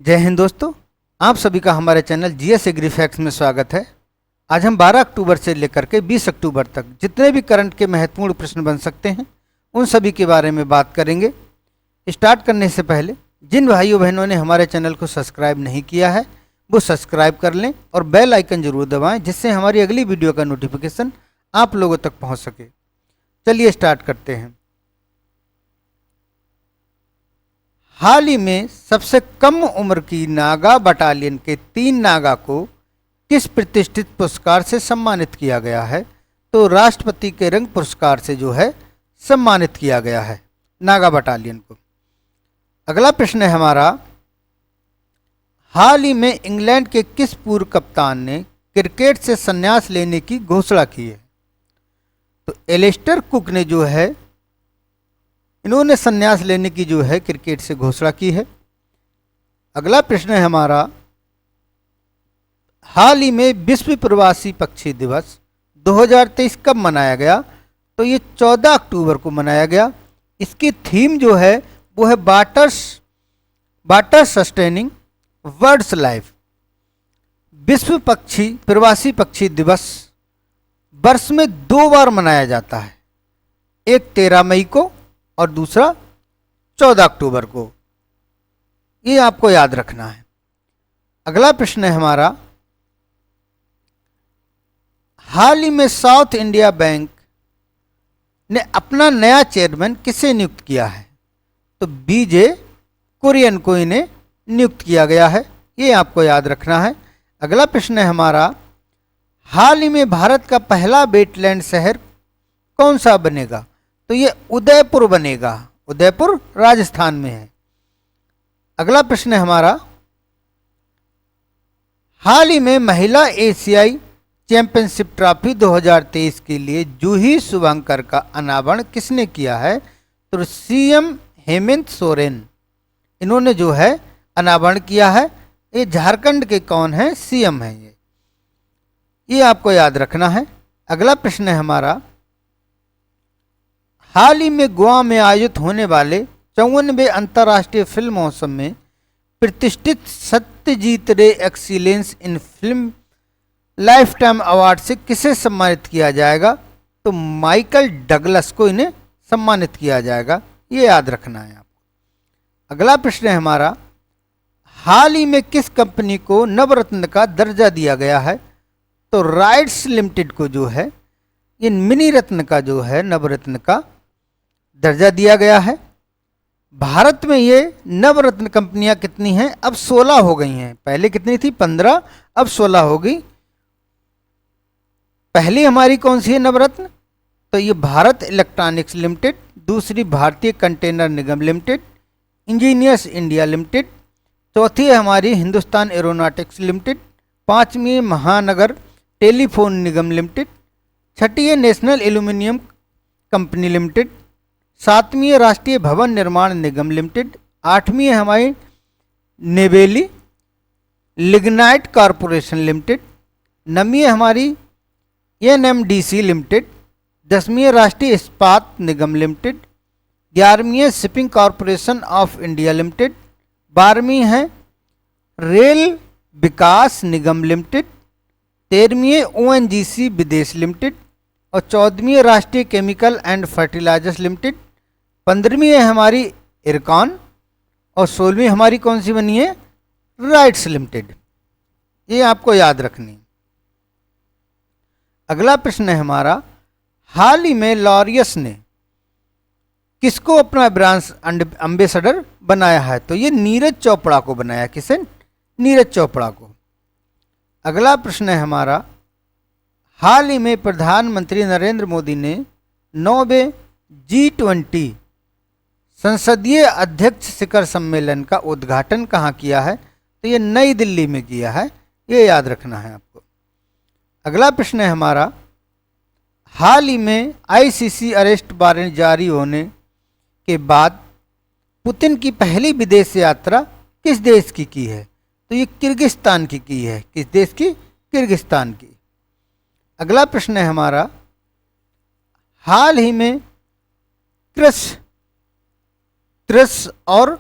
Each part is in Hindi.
जय हिंद दोस्तों, आप सभी का हमारे चैनल जीएस एग्री फैक्ट्स में स्वागत है। आज हम 12 अक्टूबर से लेकर के 20 अक्टूबर तक जितने भी करंट के महत्वपूर्ण प्रश्न बन सकते हैं उन सभी के बारे में बात करेंगे। स्टार्ट करने से पहले जिन भाइयों बहनों ने हमारे चैनल को सब्सक्राइब नहीं किया है वो सब्सक्राइब कर लें और बेल आइकन जरूर दबाएं, जिससे हमारी अगली वीडियो का नोटिफिकेशन आप लोगों तक पहुँच सके। चलिए स्टार्ट करते हैं। हाल ही में सबसे कम उम्र की नागा बटालियन के 3 नागा को किस प्रतिष्ठित पुरस्कार से सम्मानित किया गया है? तो राष्ट्रपति के रंग पुरस्कार से जो है सम्मानित किया गया है नागा बटालियन को। अगला प्रश्न है हमारा, हाल ही में इंग्लैंड के किस पूर्व कप्तान ने क्रिकेट से संन्यास लेने की घोषणा की है? तो एलिस्टर कुक ने जो है इन्होंने संन्यास लेने की जो है क्रिकेट से घोषणा की है। अगला प्रश्न है हमारा, हाल ही में विश्व प्रवासी पक्षी दिवस 2023 कब मनाया गया? तो ये 14 अक्टूबर को मनाया गया। इसकी थीम जो है वो है वाटर सस्टेनिंग वर्ड्स लाइफ। विश्व प्रवासी पक्षी दिवस वर्ष में 2 बार मनाया जाता है, एक 13 मई को और दूसरा 14 अक्टूबर को। ये आपको याद रखना है। अगला प्रश्न है हमारा, हाल ही में साउथ इंडिया बैंक ने अपना नया चेयरमैन किसे नियुक्त किया है? तो बीजे कुरियन को इन्हें नियुक्त किया गया है। ये आपको याद रखना है। अगला प्रश्न है हमारा, हाल ही में भारत का पहला वेटलैंड शहर कौन सा बनेगा? तो ये उदयपुर बनेगा। उदयपुर राजस्थान में है। अगला प्रश्न है हमारा, हाल ही में महिला एशियाई चैंपियनशिप ट्रॉफी 2023 के लिए जूही शुभंकर का अनावरण किसने किया है? तो सीएम हेमंत सोरेन इन्होंने जो है अनावरण किया है। ये झारखंड के कौन है? सीएम है ये आपको याद रखना है। अगला प्रश्न है हमारा, हाल ही में गोवा में आयोजित होने वाले 54वें अंतर्राष्ट्रीय फिल्म महोत्सव में प्रतिष्ठित सत्यजीत रे excellence in film life time award से किसे सम्मानित किया जाएगा? तो माइकल डगलस को इन्हें सम्मानित किया जाएगा। ये याद रखना है आपको। अगला प्रश्न है हमारा, हाल ही में किस कंपनी को नवरत्न का दर्जा दिया गया है? तो राइट्स लिमिटेड को जो है ये मिनी रत्न का जो है नवरत्न का दर्जा दिया गया है। भारत में ये नवरत्न कंपनियां कितनी हैं? अब 16 हो गई हैं। पहले कितनी थी? 15, अब 16 हो गई। पहली हमारी कौन सी है नवरत्न? तो ये भारत इलेक्ट्रॉनिक्स लिमिटेड, दूसरी भारतीय कंटेनर निगम लिमिटेड, इंजीनियर्स इंडिया लिमिटेड, चौथी है हमारी हिंदुस्तान एरोनॉटिक्स लिमिटेड, पांचवी महानगर टेलीफोन निगम लिमिटेड, छठी है नेशनल एल्यूमिनियम कंपनी लिमिटेड, सातवीं है राष्ट्रीय भवन निर्माण निगम लिमिटेड, आठवीं है हमारी नेवेली लिग्नाइट कॉरपोरेशन लिमिटेड, नवीं है हमारी एनएमडीसी लिमिटेड, 10वीं है राष्ट्रीय इस्पात निगम लिमिटेड, 11वीं है shipping corporation of India limited, 12वीं है रेल विकास निगम लिमिटेड, 13वीं है ओएनजीसी विदेश लिमिटेड और 14वीं है राष्ट्रीय केमिकल एंड फर्टिलाइजर्स लिमिटेड, 15वीं है हमारी इरकॉन और 16वीं हमारी कौन सी बनी है? Rights limited. ये आपको याद रखनी। अगला प्रश्न है हमारा, हाल ही में लॉरियस ने किसको अपना ब्रांड एम्बेसडर बनाया है? तो ये नीरज चोपड़ा को बनाया। किसे? नीरज चोपड़ा को। अगला प्रश्न है हमारा, हाल ही में प्रधानमंत्री नरेंद्र मोदी ने 9वें G20 संसदीय अध्यक्ष शिखर सम्मेलन का उद्घाटन कहाँ किया है? तो ये नई दिल्ली में किया है। ये याद रखना है आपको। अगला प्रश्न है हमारा, हाल ही में आईसीसी अरेस्ट वारंट जारी होने के बाद पुतिन की पहली विदेश यात्रा किस देश की है? तो ये किर्गिस्तान की है। किस देश की? किर्गिस्तान की। अगला प्रश्न है हमारा, हाल ही में क्रिस और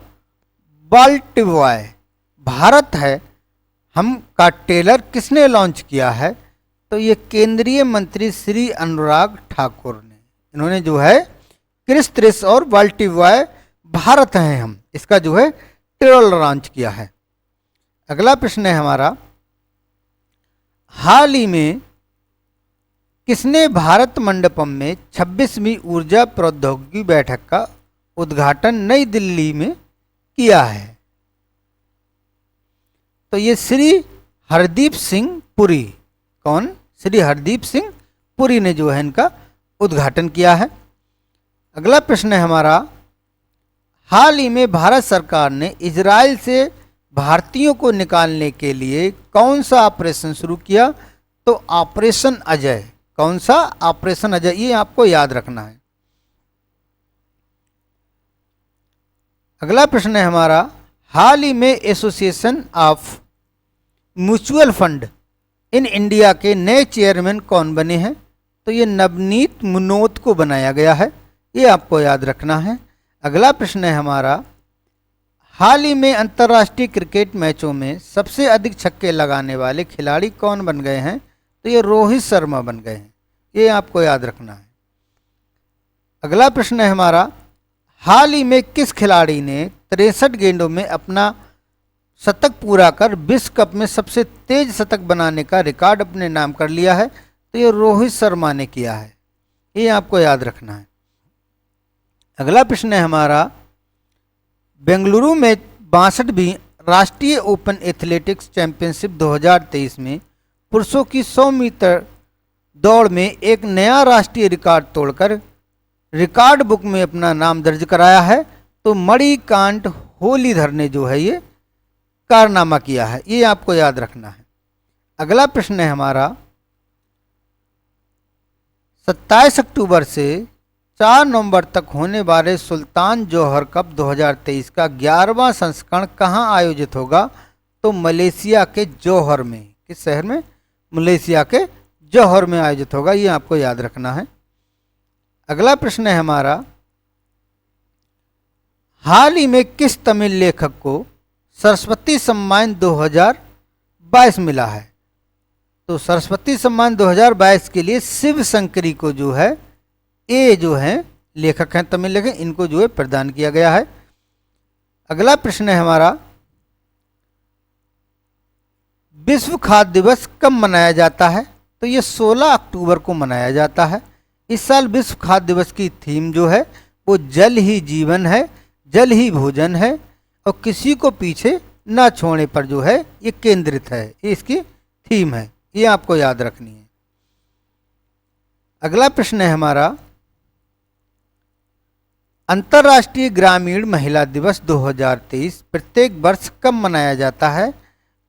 बाल्टिवाय भारत है हम का ट्रेलर किसने लॉन्च किया है? तो ये केंद्रीय मंत्री श्री अनुराग ठाकुर ने, इन्होंने जो है क्रिस 30 और बाल्टी बॉय भारत हैं हम, इसका जो है ट्रेलर लॉन्च किया है। अगला प्रश्न है हमारा, हाल ही में किसने भारत मंडपम में 26वीं ऊर्जा प्रौद्योगिकी बैठक का उद्घाटन नई दिल्ली में किया है? तो ये श्री हरदीप सिंह पुरी, कौन? श्री हरदीप सिंह पुरी ने जो है इनका उद्घाटन किया है। अगला प्रश्न है हमारा, हाल ही में भारत सरकार ने इजराइल से भारतीयों को निकालने के लिए कौन सा ऑपरेशन शुरू किया? तो ऑपरेशन अजय। कौन सा? ऑपरेशन अजय, ये आपको याद रखना है। अगला प्रश्न है हमारा, हाल ही में association of mutual fund in India के नए चेयरमैन कौन बने हैं? तो ये नवनीत मुनोत को बनाया गया है, ये आपको याद रखना है। अगला प्रश्न है हमारा, हाल ही में अंतर्राष्ट्रीय क्रिकेट मैचों में सबसे अधिक छक्के लगाने वाले खिलाड़ी कौन बन गए हैं? तो ये रोहित शर्मा बन गए हैं, ये आपको याद रखना है। अगला प्रश्न है हमारा, हाल ही में किस खिलाड़ी ने 63 गेंदों में अपना शतक पूरा कर विश्व कप में सबसे तेज शतक बनाने का रिकॉर्ड अपने नाम कर लिया है? तो ये रोहित शर्मा ने किया है, ये आपको याद रखना है। अगला प्रश्न है हमारा, बेंगलुरु में 62वीं राष्ट्रीय ओपन एथलेटिक्स चैंपियनशिप 2023 में पुरुषों की 100 मीटर दौड़ में एक नया राष्ट्रीय रिकॉर्ड तोड़कर रिकॉर्ड बुक में अपना नाम दर्ज कराया है। तो मणिकांत होलीधर ने जो है ये कारनामा किया है, ये आपको याद रखना है। अगला प्रश्न है हमारा, 27 अक्टूबर से 4 नवंबर तक होने वाले सुल्तान जौहर कप 2023 का 11वां संस्करण कहां आयोजित होगा? तो मलेशिया के जौहर में। किस शहर में? मलेशिया के जौहर में आयोजित होगा, ये आपको याद रखना है। अगला प्रश्न है हमारा, हाल ही में किस तमिल लेखक को सरस्वती सम्मान 2022 मिला है? तो सरस्वती सम्मान 2022 के लिए शिव शंकरी को जो है, ये जो है लेखक हैं तमिल लेखक, इनको जो है प्रदान किया गया है। अगला प्रश्न है हमारा, विश्व खाद्य दिवस कब मनाया जाता है? तो ये 16 अक्टूबर को मनाया जाता है। इस साल विश्व खाद्य दिवस की थीम जो है वो जल ही जीवन है, जल ही भोजन है और किसी को पीछे ना छोड़ने पर जो है ये केंद्रित है, ये इसकी थीम है, ये आपको याद रखनी है। अगला प्रश्न है हमारा, अंतर्राष्ट्रीय ग्रामीण महिला दिवस 2023 प्रत्येक वर्ष कब मनाया जाता है?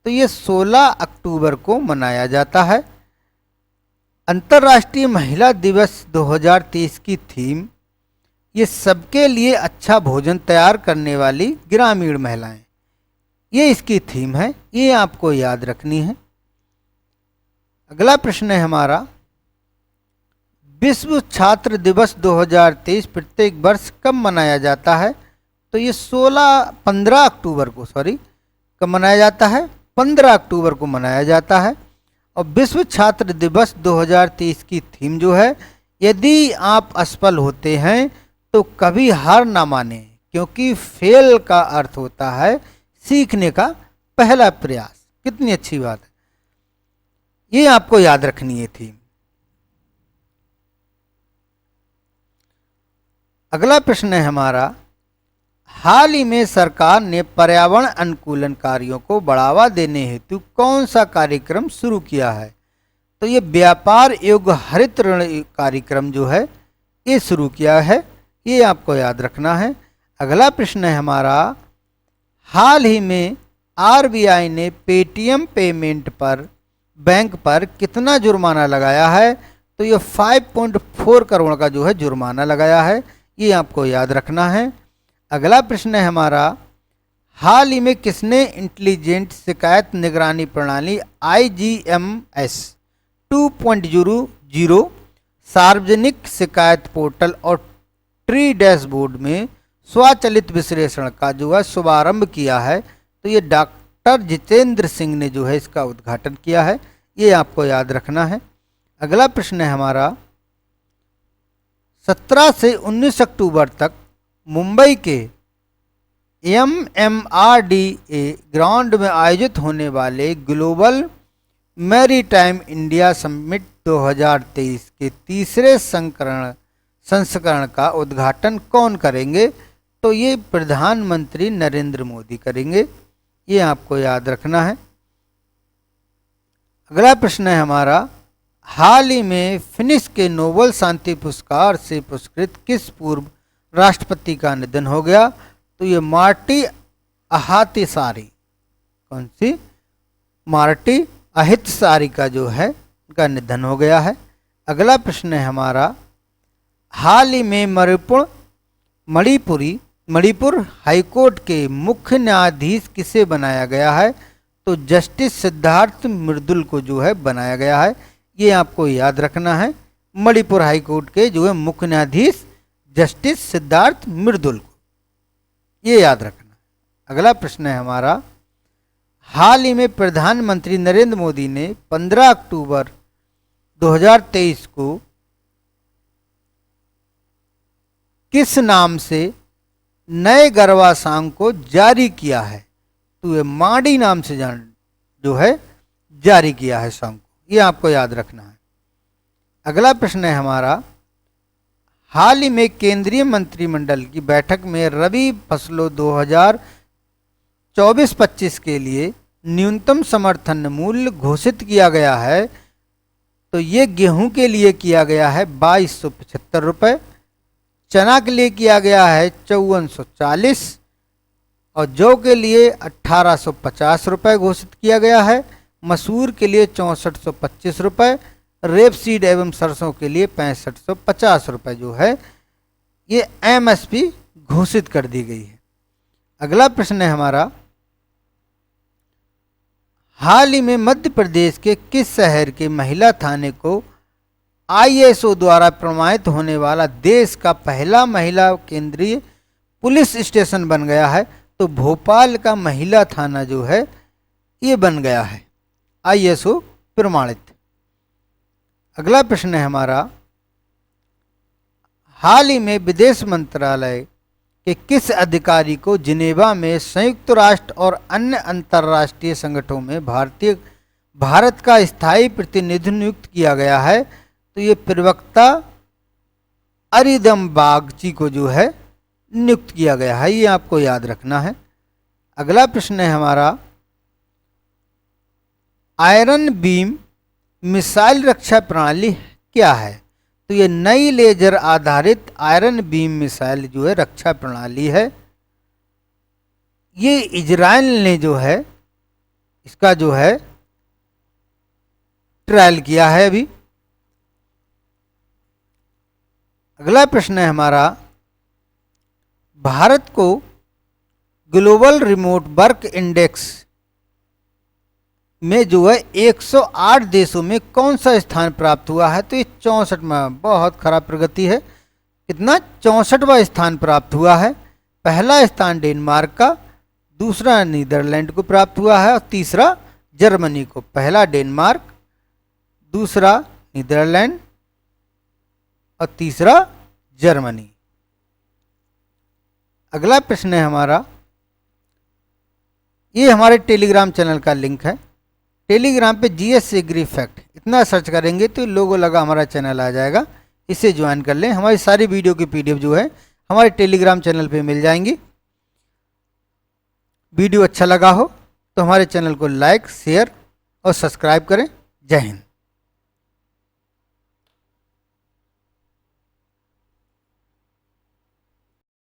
तो ये 16 अक्टूबर को मनाया जाता है। अंतर्राष्ट्रीय महिला दिवस 2023 की थीम ये सबके लिए अच्छा भोजन तैयार करने वाली ग्रामीण महिलाएं, ये इसकी थीम है, ये आपको याद रखनी है। अगला प्रश्न है हमारा, विश्व छात्र दिवस 2023 प्रत्येक वर्ष कब मनाया जाता है? तो ये 15 अक्टूबर को, कब मनाया जाता है? 15 अक्टूबर को मनाया जाता है। और विश्व छात्र दिवस 2023 की थीम जो है, यदि आप असफल होते हैं तो कभी हार ना माने, क्योंकि फेल का अर्थ होता है सीखने का पहला प्रयास। कितनी अच्छी बात है, ये आपको याद रखनी है थीम। अगला प्रश्न है हमारा, हाल ही में सरकार ने पर्यावरण अनुकूलन कार्यों को बढ़ावा देने हेतु कौन सा कार्यक्रम शुरू किया है? तो ये व्यापार योग्य हरित ऋण कार्यक्रम जो है ये शुरू किया है, ये आपको याद रखना है। अगला प्रश्न है हमारा, हाल ही में आरबीआई ने पेटीएम पेमेंट पर बैंक पर कितना जुर्माना लगाया है? तो ये 5.4 करोड़ का जो है जुर्माना लगाया है, ये आपको याद रखना है। अगला प्रश्न है हमारा, हाल ही में किसने इंटेलिजेंट शिकायत निगरानी प्रणाली IGMS 2.00 सार्वजनिक शिकायत पोर्टल और ट्री डैशबोर्ड में स्वचालित विश्लेषण का जो है शुभारंभ किया है? तो ये डॉक्टर जितेंद्र सिंह ने जो है इसका उद्घाटन किया है, ये आपको याद रखना है। अगला प्रश्न है हमारा, 17 से 19 अक्टूबर तक मुंबई के MMRDA ग्राउंड में आयोजित होने वाले ग्लोबल मैरीटाइम इंडिया समिट 2023 के तीसरे संस्करण का उद्घाटन कौन करेंगे? तो ये प्रधानमंत्री नरेंद्र मोदी करेंगे, ये आपको याद रखना है। अगला प्रश्न है हमारा, हाल ही में फिनिश के नोबेल शांति पुरस्कार से पुरस्कृत किस पूर्व राष्ट्रपति का निधन हो गया? तो ये मार्टी अहातिसारी, कौन सी? मार्टी अहितसारी का जो है उनका निधन हो गया है। अगला प्रश्न है हमारा, हाल ही में मणिपुर हाईकोर्ट के मुख्य न्यायाधीश किसे बनाया गया है? तो जस्टिस सिद्धार्थ मृदुल को जो है बनाया गया है, ये आपको याद रखना है। मणिपुर हाईकोर्ट के जो है मुख्य न्यायाधीश जस्टिस सिद्धार्थ मृदुल को, ये याद रखना। अगला प्रश्न है हमारा, हाल ही में प्रधानमंत्री नरेंद्र मोदी ने 15 अक्टूबर 2023 को किस नाम से नए गरबा सॉन्ग को जारी किया है? तो ये माड़ी नाम से जो है जारी किया है सॉन्ग को, ये आपको याद रखना है। अगला प्रश्न है हमारा, हाल ही में केंद्रीय मंत्रिमंडल की बैठक में रबी फसलों 2024-25 के लिए न्यूनतम समर्थन मूल्य घोषित किया गया है। तो ये गेहूं के लिए किया गया है 2275 रुपये, चना के लिए किया गया है 5440 और जौ के लिए 1850 रुपये घोषित किया गया है। मसूर के लिए 6425 रुपये, रेपसीड एवं सरसों के लिए 6550 रुपये जो है ये MSP घोषित कर दी गई है। अगला प्रश्न है हमारा, हाल ही में मध्य प्रदेश के किस शहर के महिला थाने को ISO द्वारा प्रमाणित होने वाला देश का पहला महिला केंद्रीय पुलिस स्टेशन बन गया है? तो भोपाल का महिला थाना जो है ये बन गया है ISO प्रमाणित। अगला प्रश्न है हमारा, हाल ही में विदेश मंत्रालय के किस अधिकारी को जिनेवा में संयुक्त राष्ट्र और अन्य अंतर्राष्ट्रीय संगठनों में भारत का स्थायी प्रतिनिधि नियुक्त किया गया है? तो ये प्रवक्ता अरिदम बागची को जो है नियुक्त किया गया है, ये आपको याद रखना है। अगला प्रश्न है हमारा, आयरन बीम मिसाइल रक्षा प्रणाली क्या है? तो ये नई लेजर आधारित आयरन बीम मिसाइल जो है रक्षा प्रणाली है। ये इजराइल ने जो है इसका जो है ट्रायल किया है अभी। अगला प्रश्न है हमारा, भारत को ग्लोबल रिमोट वर्क इंडेक्स में जो है 108 देशों में कौन सा स्थान प्राप्त हुआ है? तो ये 64वां, बहुत खराब प्रगति है। कितना? 64वां स्थान प्राप्त हुआ है। पहला स्थान डेनमार्क का, दूसरा नीदरलैंड को प्राप्त हुआ है और तीसरा जर्मनी को। पहला डेनमार्क, दूसरा नीदरलैंड और तीसरा जर्मनी। अगला प्रश्न है हमारा, ये हमारे टेलीग्राम चैनल का लिंक है। टेलीग्राम पे GS एग्री फैक्ट इतना सर्च करेंगे तो लोगो लगा हमारा चैनल आ जाएगा, इसे ज्वाइन कर लें। हमारी सारी वीडियो की PDF जो है हमारे टेलीग्राम चैनल पे मिल जाएंगी। वीडियो अच्छा लगा हो तो हमारे चैनल को लाइक, शेयर और सब्सक्राइब करें। जय हिंद।